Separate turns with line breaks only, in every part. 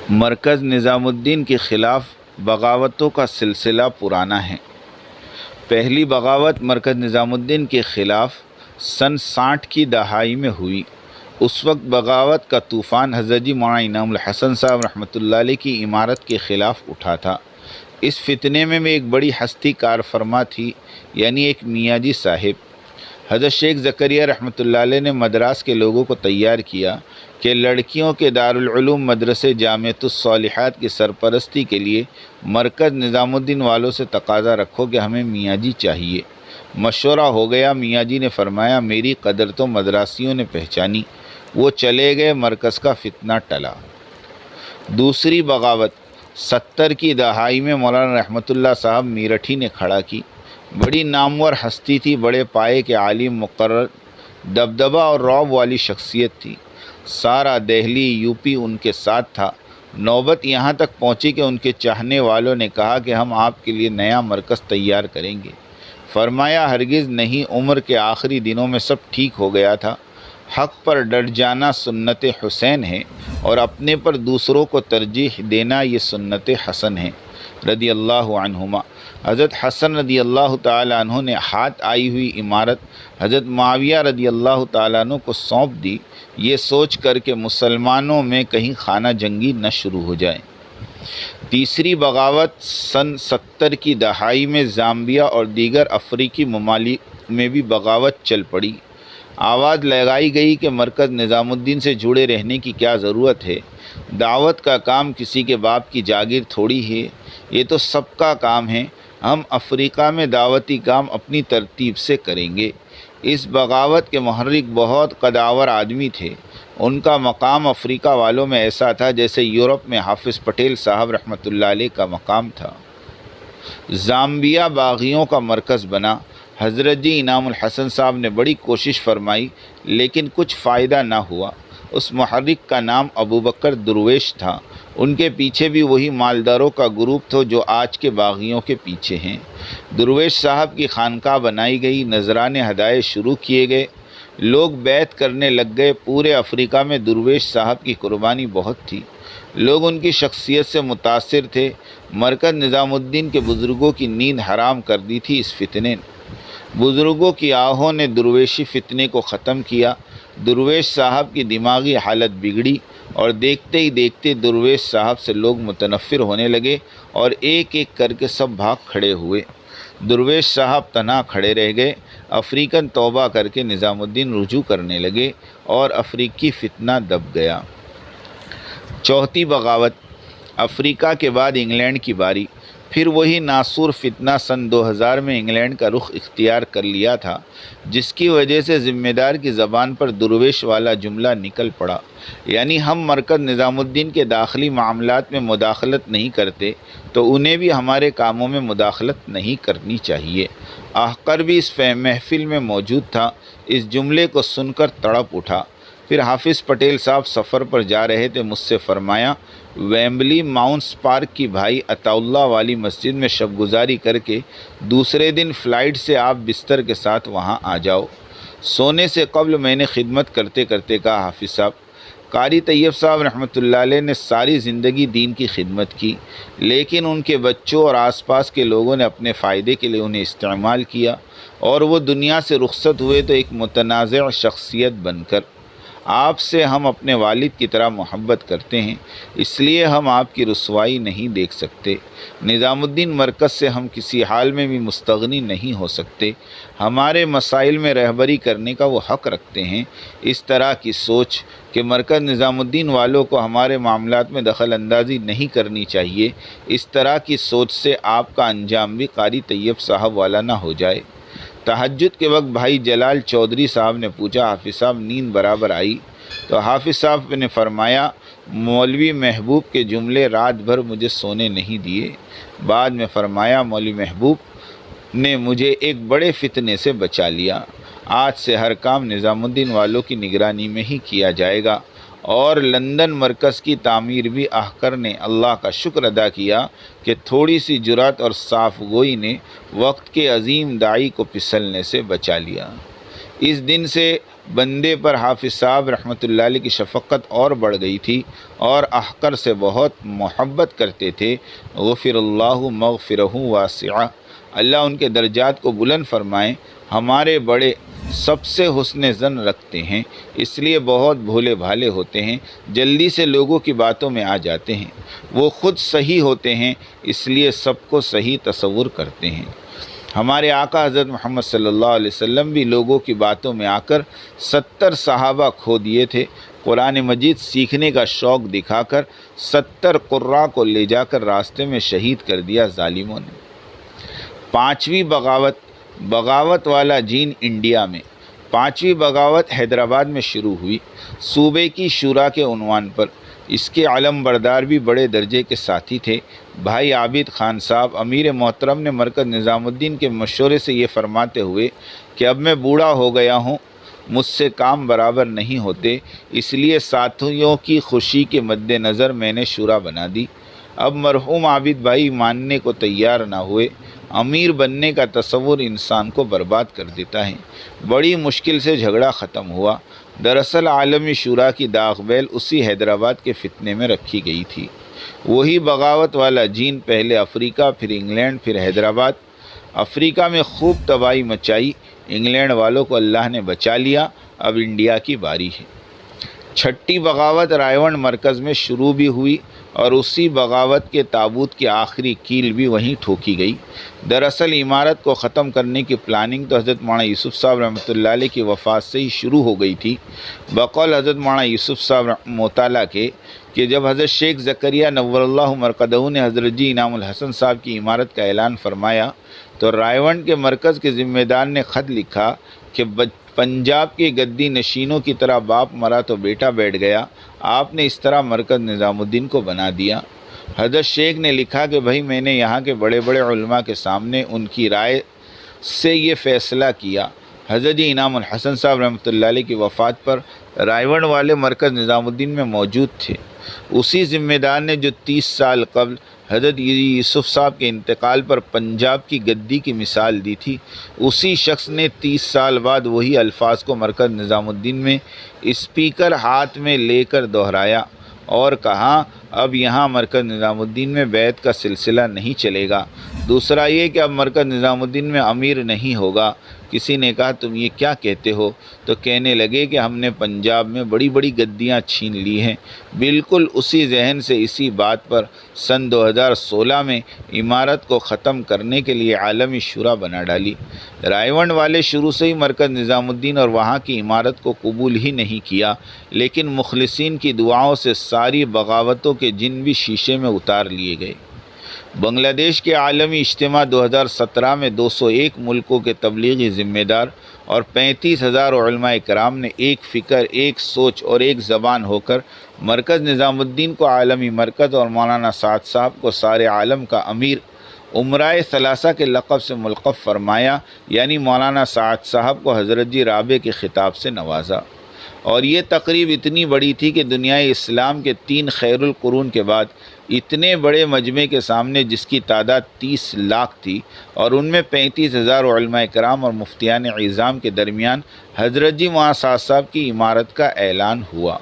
مرکز نظام الدین کے خلاف بغاوتوں کا سلسلہ پرانا ہے۔ پہلی بغاوت مرکز نظام الدین کے خلاف سن 60 کی دہائی میں ہوئی۔ اس وقت بغاوت کا طوفان حضرت جی مولانا انعام الحسن صاحب رحمۃ اللہ علیہ کی عمارت کے خلاف اٹھا تھا۔ اس فتنے میں ایک بڑی ہستی کار فرما تھی، یعنی ایک میاں جی صاحب۔ حضرت شیخ زکریا رحمۃ اللہ علیہ نے مدراس کے لوگوں کو تیار کیا کہ لڑکیوں کے دارالعلوم مدرسے جامعۃ الصالحات کی سرپرستی کے لیے مرکز نظام الدین والوں سے تقاضا رکھو کہ ہمیں میاں جی چاہیے۔ مشورہ ہو گیا۔ میاں جی نے فرمایا میری قدر تو مدراسیوں نے پہچانی۔ وہ چلے گئے، مرکز کا فتنہ ٹلا۔ دوسری بغاوت 70 کی دہائی میں مولانا رحمۃ اللہ صاحب میرٹھی نے کھڑا کی۔ بڑی نامور ہستی تھی، بڑے پائے کے عالم، مقرر، دبدبہ اور رعب والی شخصیت تھی۔ سارا دہلی یوپی ان کے ساتھ تھا۔ نوبت یہاں تک پہنچی کہ ان کے چاہنے والوں نے کہا کہ ہم آپ کے لیے نیا مرکز تیار کریں گے۔ فرمایا ہرگز نہیں، عمر کے آخری دنوں میں سب ٹھیک ہو گیا تھا۔ حق پر ڈٹ جانا سنت حسین ہے اور اپنے پر دوسروں کو ترجیح دینا یہ سنت حسن ہے رضی اللہ عنہما۔ حضرت حسن رضی اللہ تعالیٰ عنہ نے ہاتھ آئی ہوئی عمارت حضرت معاویہ رضی اللہ تعالیٰ عنہ کو سونپ دی، یہ سوچ کر کہ مسلمانوں میں کہیں خانہ جنگی نہ شروع ہو جائے۔ تیسری بغاوت سن 70 کی دہائی میں زامبیا اور دیگر افریقی ممالک میں بھی بغاوت چل پڑی۔ آواز لگائی گئی کہ مرکز نظام الدین سے جڑے رہنے کی کیا ضرورت ہے؟ دعوت کا کام کسی کے باپ کی جاگیر تھوڑی ہے، یہ تو سب کا کام ہے۔ ہم افریقہ میں دعوتی کام اپنی ترتیب سے کریں گے۔ اس بغاوت کے محرک بہت قداور آدمی تھے۔ ان کا مقام افریقہ والوں میں ایسا تھا جیسے یورپ میں حافظ پٹیل صاحب رحمۃ اللہ علیہ کا مقام تھا۔ زامبیا باغیوں کا مرکز بنا۔ حضرت جی انعام الحسن صاحب نے بڑی کوشش فرمائی لیکن کچھ فائدہ نہ ہوا۔ اس محرک کا نام ابوبکر درویش تھا۔ ان کے پیچھے بھی وہی مالداروں کا گروپ تھا جو آج کے باغیوں کے پیچھے ہیں۔ درویش صاحب کی خانقاہ بنائی گئی، نذرانے ہدایے شروع کیے گئے، لوگ بیعت کرنے لگ گئے۔ پورے افریقہ میں درویش صاحب کی قربانی بہت تھی، لوگ ان کی شخصیت سے متاثر تھے۔ مرکز نظام الدین کے بزرگوں کی نیند حرام کر دی تھی اس فتنے نے۔ بزرگوں کی آہوں نے درویشی فتنے کو ختم کیا۔ درویش صاحب کی دماغی حالت بگڑی اور دیکھتے ہی دیکھتے درویش صاحب سے لوگ متنفر ہونے لگے اور ایک ایک کر کے سب بھاگ کھڑے ہوئے۔ درویش صاحب تنہا کھڑے رہ گئے۔ افریقن توبہ کر کے نظام الدین رجوع کرنے لگے اور افریقی فتنہ دب گیا۔ چوتھی بغاوت افریقہ کے بعد انگلینڈ کی باری۔ پھر وہی ناسور فتنہ سن 2000 میں انگلینڈ کا رخ اختیار کر لیا تھا، جس کی وجہ سے ذمہ دار کی زبان پر درویش والا جملہ نکل پڑا، یعنی ہم مرکز نظام الدین کے داخلی معاملات میں مداخلت نہیں کرتے تو انہیں بھی ہمارے کاموں میں مداخلت نہیں کرنی چاہیے۔ احقر بھی اس محفل میں موجود تھا۔ اس جملے کو سن کر تڑپ اٹھا۔ پھر حافظ پٹیل صاحب سفر پر جا رہے تھے، مجھ سے فرمایا ویمبلی ماؤنٹس پارک کی بھائی عطا اللہ والی مسجد میں شب گزاری کر کے دوسرے دن فلائٹ سے آپ بستر کے ساتھ وہاں آ جاؤ۔ سونے سے قبل میں نے خدمت کرتے کرتے کہا حافظ صاحب، قاری طیب صاحب رحمۃ اللہ علیہ نے ساری زندگی دین کی خدمت کی، لیکن ان کے بچوں اور آس پاس کے لوگوں نے اپنے فائدے کے لیے انہیں استعمال کیا اور وہ دنیا سے رخصت ہوئے تو ایک متنازع شخصیت بن کر۔ آپ سے ہم اپنے والد کی طرح محبت کرتے ہیں، اس لیے ہم آپ کی رسوائی نہیں دیکھ سکتے۔ نظام الدین مرکز سے ہم کسی حال میں بھی مستغنی نہیں ہو سکتے۔ ہمارے مسائل میں رہبری کرنے کا وہ حق رکھتے ہیں۔ اس طرح کی سوچ کہ مرکز نظام الدین والوں کو ہمارے معاملات میں دخل اندازی نہیں کرنی چاہیے، اس طرح کی سوچ سے آپ کا انجام بھی قاری طیب صاحب والا نہ ہو جائے۔ تہجد کے وقت بھائی جلال چودھری صاحب نے پوچھا حافظ صاحب نیند برابر آئی؟ تو حافظ صاحب نے فرمایا مولوی محبوب کے جملے رات بھر مجھے سونے نہیں دیے۔ بعد میں فرمایا مولوی محبوب نے مجھے ایک بڑے فتنے سے بچا لیا۔ آج سے ہر کام نظام الدین والوں کی نگرانی میں ہی کیا جائے گا۔ اور لندن مرکز کی تعمیر بھی احقر نے اللہ کا شکر ادا کیا کہ تھوڑی سی جرات اور صاف گوئی نے وقت کے عظیم داعی کو پھسلنے سے بچا لیا۔ اس دن سے بندے پر حافظ صاحب رحمۃ اللہ علیہ کی شفقت اور بڑھ گئی تھی اور احقر سے بہت محبت کرتے تھے۔ غفر اللہ مغفرہ واسعہ، اللہ ان کے درجات کو بلند فرمائیں۔ ہمارے بڑے سب سے حسن ظن رکھتے ہیں، اس لیے بہت بھولے بھالے ہوتے ہیں، جلدی سے لوگوں کی باتوں میں آ جاتے ہیں۔ وہ خود صحیح ہوتے ہیں، اس لیے سب کو صحیح تصور کرتے ہیں۔ ہمارے آقا حضرت محمد صلی اللہ علیہ وسلم بھی لوگوں کی باتوں میں آ کر 70 صحابہ کھو دیے تھے۔ قرآن مجید سیکھنے کا شوق دکھا کر 70 قراء کو لے جا کر راستے میں شہید کر دیا ظالموں نے۔ پانچویں بغاوت والا جین انڈیا میں۔ پانچویں بغاوت حیدرآباد میں شروع ہوئی، صوبے کی شورا کے عنوان پر۔ اس کے علم بردار بھی بڑے درجے کے ساتھی تھے۔ بھائی عابد خان صاحب امیر محترم نے مرکز نظام الدین کے مشورے سے یہ فرماتے ہوئے کہ اب میں بوڑھا ہو گیا ہوں، مجھ سے کام برابر نہیں ہوتے، اس لیے ساتھیوں کی خوشی کے مد نظر میں نے شورا بنا دی۔ اب مرحوم عابد بھائی ماننے کو تیار نہ ہوئے۔ امیر بننے کا تصور انسان کو برباد کر دیتا ہے۔ بڑی مشکل سے جھگڑا ختم ہوا۔ دراصل عالمی شورا کی داغ بیل اسی حیدرآباد کے فتنے میں رکھی گئی تھی۔ وہی بغاوت والا جین پہلے افریقہ، پھر انگلینڈ، پھر حیدرآباد۔ افریقہ میں خوب تباہی مچائی، انگلینڈ والوں کو اللہ نے بچا لیا، اب انڈیا کی باری ہے۔ چھٹی بغاوت رائے ونڈ مرکز میں شروع بھی ہوئی اور اسی بغاوت کے تابوت کی آخری کیل بھی وہیں ٹھوکی گئی۔ دراصل عمارت کو ختم کرنے کی پلاننگ تو حضرت مولانا یوسف صاحب رحمۃ اللہ علیہ کی وفات سے ہی شروع ہو گئی تھی۔ بقول حضرت مولانا یوسف صاحب مطالعہ کے کہ جب حضرت شیخ زکریا نور اللہ مرقدہ نے حضرت جی انعام الحسن صاحب کی عمارت کا اعلان فرمایا تو رائے ونڈ کے مرکز کے ذمہ دار نے خط لکھا کہ پنجاب کے گدی نشینوں کی طرح باپ مرا تو بیٹا بیٹھ گیا، آپ نے اس طرح مرکز نظام الدین کو بنا دیا۔ حضرت شیخ نے لکھا کہ بھائی میں نے یہاں کے بڑے بڑے علماء کے سامنے ان کی رائے سے یہ فیصلہ کیا۔ حضرت جی انعام الحسن صاحب رحمۃ اللہ علیہ کی وفات پر رائے ونڈ والے مرکز نظام الدین میں موجود تھے۔ اسی ذمہ دار نے جو 30 سال قبل حضرت یوسف صاحب کے انتقال پر پنجاب کی گدی کی مثال دی تھی، اسی شخص نے 30 سال بعد وہی الفاظ کو مرکز نظام الدین میں اسپیکر ہاتھ میں لے کر دہرایا اور کہا اب یہاں مرکز نظام الدین میں بیعت کا سلسلہ نہیں چلے گا۔ دوسرا یہ کہ اب مرکز نظام الدین میں امیر نہیں ہوگا۔ کسی نے کہا تم یہ کیا کہتے ہو؟ تو کہنے لگے کہ ہم نے پنجاب میں بڑی بڑی گدیاں چھین لی ہیں۔ بالکل اسی ذہن سے اسی بات پر سن 2016 میں عمارت کو ختم کرنے کے لیے عالمی شورا بنا ڈالی۔ رائے ونڈ والے شروع سے ہی مرکز نظام الدین اور وہاں کی عمارت کو قبول ہی نہیں کیا، لیکن مخلصین کی دعاؤں سے ساری بغاوتوں کے جن بھی شیشے میں اتار لیے گئے۔ بنگلہ دیش کے عالمی اجتماع 2017 میں 201 ملکوں کے تبلیغی ذمہ دار اور 35,000 علماء کرام نے ایک فکر، ایک سوچ اور ایک زبان ہو کر مرکز نظام الدین کو عالمی مرکز اور مولانا سعد صاحب کو سارے عالم کا امیر امرائے ثلاثہ کے لقب سے ملقب فرمایا، یعنی مولانا سعد صاحب کو حضرت جی رابع کے خطاب سے نوازا۔ اور یہ تقریب اتنی بڑی تھی کہ دنیائے اسلام کے 3 خیر القرون کے بعد اتنے بڑے مجمع کے سامنے جس کی تعداد 30 لاکھ تھی اور ان میں 35,000 علماء کرام اور مفتیان عظام کے درمیان حضرت جی مولانا سعد صاحب کی عمارت کا اعلان ہوا۔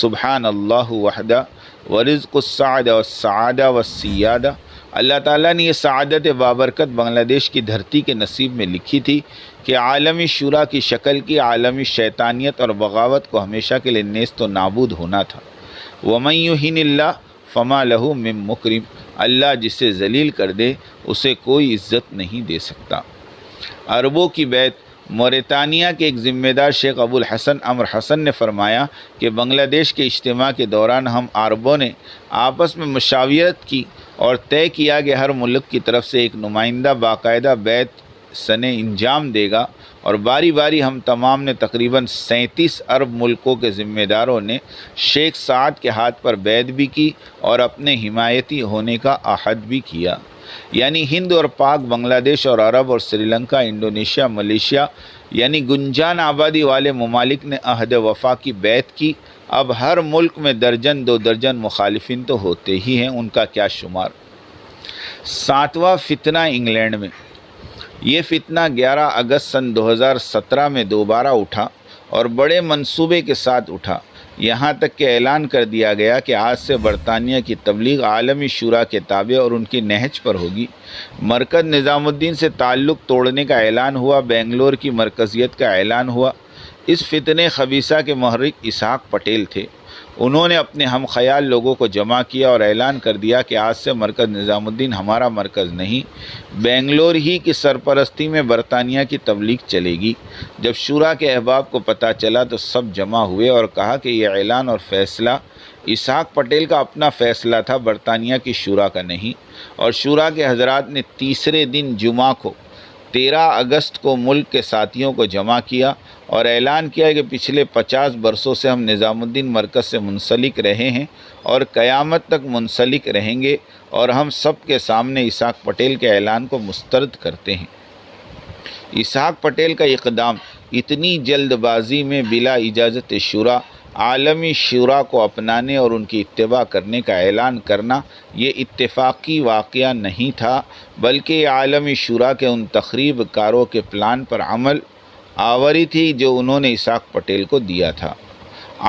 سبحان اللہ وحدہ ورزق السعد والسعادہ والسیادہ، اللہ تعالیٰ نے یہ سعادت بابرکت بنگلہ دیش کی دھرتی کے نصیب میں لکھی تھی کہ عالمی شورا کی شکل کی عالمی شیطانیت اور بغاوت کو ہمیشہ کے لیے نیست و نابود ہونا تھا۔ وَمَن يُهِنِ اللَّهُ فَمَا لَهُ مِن مُكْرِمٍ، اللہ جسے ذلیل کر دے اسے کوئی عزت نہیں دے سکتا۔ عربوں کی بیعت، موریتانیہ کے ایک ذمہ دار شیخ ابو الحسن عمر حسن نے فرمایا کہ بنگلہ دیش کے اجتماع کے دوران ہم عربوں نے آپس میں مشاورت کی اور طے کیا کہ ہر ملک کی طرف سے ایک نمائندہ باقاعدہ بیعت سنے انجام دے گا، اور باری باری ہم تمام نے تقریباً 37 عرب ملکوں کے ذمہ داروں نے شیخ سعد کے ہاتھ پر بیعت بھی کی اور اپنے حمایتی ہونے کا عہد بھی کیا۔ یعنی ہند اور پاک، بنگلہ دیش اور عرب اور سری لنکا، انڈونیشیا، ملیشیا، یعنی گنجان آبادی والے ممالک نے عہد وفا کی بیعت کی۔ اب ہر ملک میں درجن 2 درجن مخالفین تو ہوتے ہی ہیں، ان کا کیا شمار۔ 7واں فتنہ انگلینڈ میں۔ یہ فتنہ 11 اگست سن 2017 میں دوبارہ اٹھا اور بڑے منصوبے کے ساتھ اٹھا، یہاں تک کہ اعلان کر دیا گیا کہ آج سے برطانیہ کی تبلیغ عالمی شورا کے تابع اور ان کی نہج پر ہوگی۔ مرکز نظام الدین سے تعلق توڑنے کا اعلان ہوا، بنگلور کی مرکزیت کا اعلان ہوا۔ اس فتنہ خبیثہ کے محرک اسحاق پٹیل تھے۔ انہوں نے اپنے ہم خیال لوگوں کو جمع کیا اور اعلان کر دیا کہ آج سے مرکز نظام الدین ہمارا مرکز نہیں، بنگلور ہی کی سرپرستی میں برطانیہ کی تبلیغ چلے گی۔ جب شورا کے احباب کو پتہ چلا تو سب جمع ہوئے اور کہا کہ یہ اعلان اور فیصلہ اسحاق پٹیل کا اپنا فیصلہ تھا، برطانیہ کی شورا کا نہیں۔ اور شورا کے حضرات نے تیسرے دن جمعہ کو 13 اگست کو ملک کے ساتھیوں کو جمع کیا اور اعلان کیا کہ پچھلے 50 برسوں سے ہم نظام الدین مرکز سے منسلک رہے ہیں اور قیامت تک منسلک رہیں گے، اور ہم سب کے سامنے اسحاق پٹیل کے اعلان کو مسترد کرتے ہیں۔ اسحاق پٹیل کا اقدام اتنی جلد بازی میں بلا اجازت شورا عالمی شورا کو اپنانے اور ان کی اتباع کرنے کا اعلان کرنا یہ اتفاقی واقعہ نہیں تھا، بلکہ یہ عالمی شورا کے ان تخریب کاروں کے پلان پر عمل آوری تھی جو انہوں نے اسحاق پٹیل کو دیا تھا۔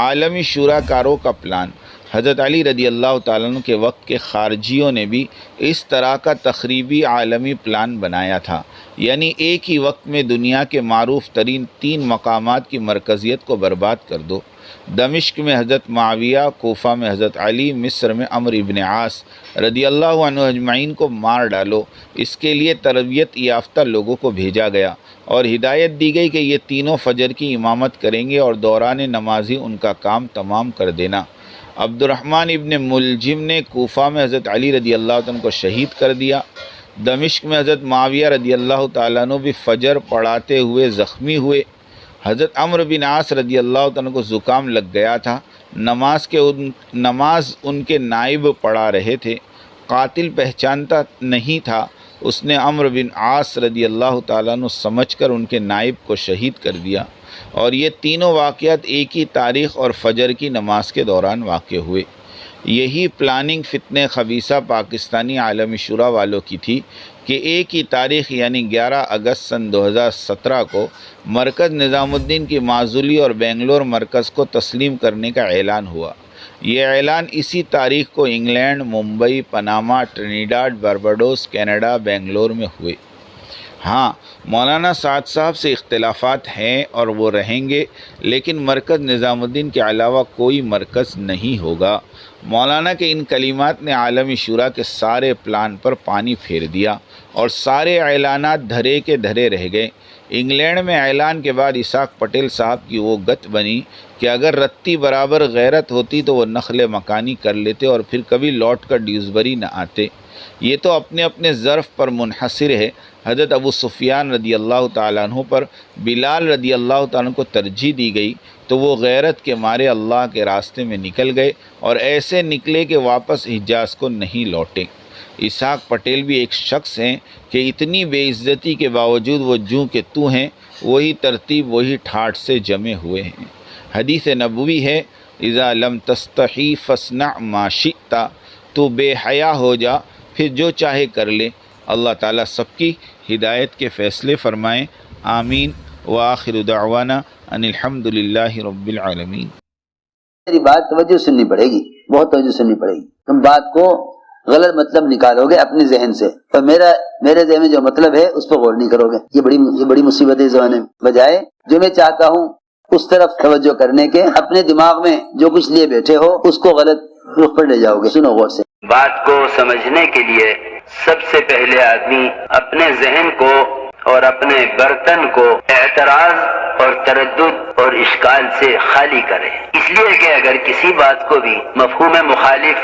عالمی شورا کاروں کا پلان حضرت علی رضی اللہ تعالیٰ عنہ کے وقت کے خارجیوں نے بھی اس طرح کا تخریبی عالمی پلان بنایا تھا، یعنی ایک ہی وقت میں دنیا کے معروف ترین 3 مقامات کی مرکزیت کو برباد کر دو۔ دمشق میں حضرت معاویہ، کوفہ میں حضرت علی، مصر میں عمرو ابن عاص رضی اللہ عنہ اجمعین کو مار ڈالو۔ اس کے لیے تربیت یافتہ لوگوں کو بھیجا گیا اور ہدایت دی گئی کہ یہ تینوں فجر کی امامت کریں گے اور دوران نمازی ان کا کام تمام کر دینا۔ عبد الرحمن ابن ملجم نے کوفہ میں حضرت علی رضی اللہ عنہ کو شہید کر دیا۔ دمشق میں حضرت معاویہ رضی اللہ تعالیٰ عنہ بھی فجر پڑھاتے ہوئے زخمی ہوئے۔ حضرت عمرو بن عاص رضی اللہ عنہ کو زکام لگ گیا تھا، نماز ان کے نائب پڑھا رہے تھے، قاتل پہچانتا نہیں تھا، اس نے عمرو بن عاص رضی اللہ تعالیٰ عنہ سمجھ کر ان کے نائب کو شہید کر دیا، اور یہ تینوں واقعات ایک ہی تاریخ اور فجر کی نماز کے دوران واقع ہوئے۔ یہی پلاننگ فتنہ خبیثہ پاکستانی عالمی شورا والوں کی تھی کہ ایک ہی تاریخ یعنی 11 اگست سن 2017 کو مرکز نظام الدین کی معزولی اور بنگلور مرکز کو تسلیم کرنے کا اعلان ہوا۔ یہ اعلان اسی تاریخ کو England, Mumbai, Panama, Trinidad, Barbados, Canada, Bangalore میں ہوئے۔ ہاں، مولانا سعد صاحب سے اختلافات ہیں اور وہ رہیں گے، لیکن مرکز نظام الدین کے علاوہ کوئی مرکز نہیں ہوگا۔ مولانا کے ان کلمات نے عالمی شورا کے سارے پلان پر پانی پھیر دیا اور سارے اعلانات دھرے کے دھرے رہ گئے۔ انگلینڈ میں اعلان کے بعد اسحاق پٹیل صاحب کی وہ گت بنی کہ اگر رتی برابر غیرت ہوتی تو وہ نقل مکانی کر لیتے اور پھر کبھی لوٹ کر ڈیوزبری نہ آتے۔ یہ تو اپنے اپنے ظرف پر منحصر ہے۔ حضرت ابو سفیان رضی اللہ تعالیٰ عنہ پر بلال رضی اللہ تعالیٰ عنہ کو ترجیح دی گئی تو وہ غیرت کے مارے اللہ کے راستے میں نکل گئے اور ایسے نکلے کہ واپس حجاز کو نہیں لوٹے۔ اسحاق پٹیل بھی ایک شخص ہیں کہ اتنی بے عزتی کے باوجود وہ جوں کہ تو ہیں، وہی ترتیب وہی ٹھاٹھ سے جمے ہوئے ہیں۔ حدیث نبوی ہے، اذا لم تستحی فاصنع ما شئت، تو بے حیا ہو جا پھر جو چاہے کر لے۔ اللہ تعالیٰ سب کی ہدایت کے فیصلے فرمائیں، آمین۔ وآخر دعوانا ان الحمد للہ رب العالمین۔
میری بات توجہ سننی پڑے گی، بہت توجہ سننی پڑے گی۔ تم بات کو غلط مطلب نکالو گے اپنے ذہن سے، اور میرے ذہن میں جو مطلب ہے اس پہ غور نہیں کرو گے۔ یہ بڑی مصیبت ہے زمانے میں۔ بجائے جو میں چاہتا ہوں اس طرف توجہ کرنے کے، اپنے دماغ میں جو کچھ لیے بیٹھے ہو اس کو غلط رخ پر لے جاؤ گے۔ سنو غور سے۔
بات کو سمجھنے کے لیے سب سے پہلے آدمی اپنے ذہن کو اور اپنے برتن کو اعتراض اور تردد اور اشکال سے خالی کرے، اس لیے کہ اگر کسی بات کو بھی مفہوم مخالف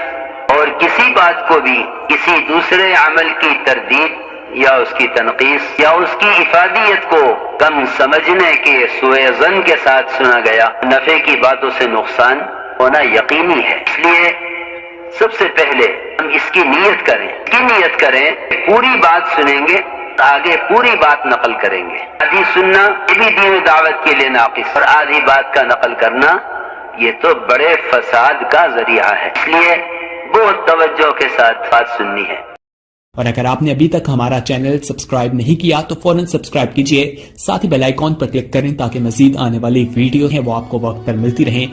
اور کسی بات کو بھی کسی دوسرے عمل کی تردید یا اس کی تنقیص یا اس کی افادیت کو کم سمجھنے کے سوء ظن کے ساتھ سنا گیا، نفع کی باتوں سے نقصان ہونا یقینی ہے۔ اس لیے سب سے پہلے ہم اس کی نیت کریں، پوری بات سنیں گے، آگے پوری بات نقل کریں گے۔ آدھی سننا یہ بھی دین دعوت کے لیے ناقص، اور آدھی بات کا نقل کرنا یہ تو بڑے فساد کا ذریعہ ہے۔ اس لیے بہت توجہ کے ساتھ بات سننی ہے۔
اور اگر آپ نے ابھی تک ہمارا چینل سبسکرائب نہیں کیا تو فوراً سبسکرائب کیجئے، ساتھ ہی بیل آئیکن پر کلک کریں تاکہ مزید آنے والی ویڈیو ہیں وہ آپ کو وقت پر ملتی رہیں۔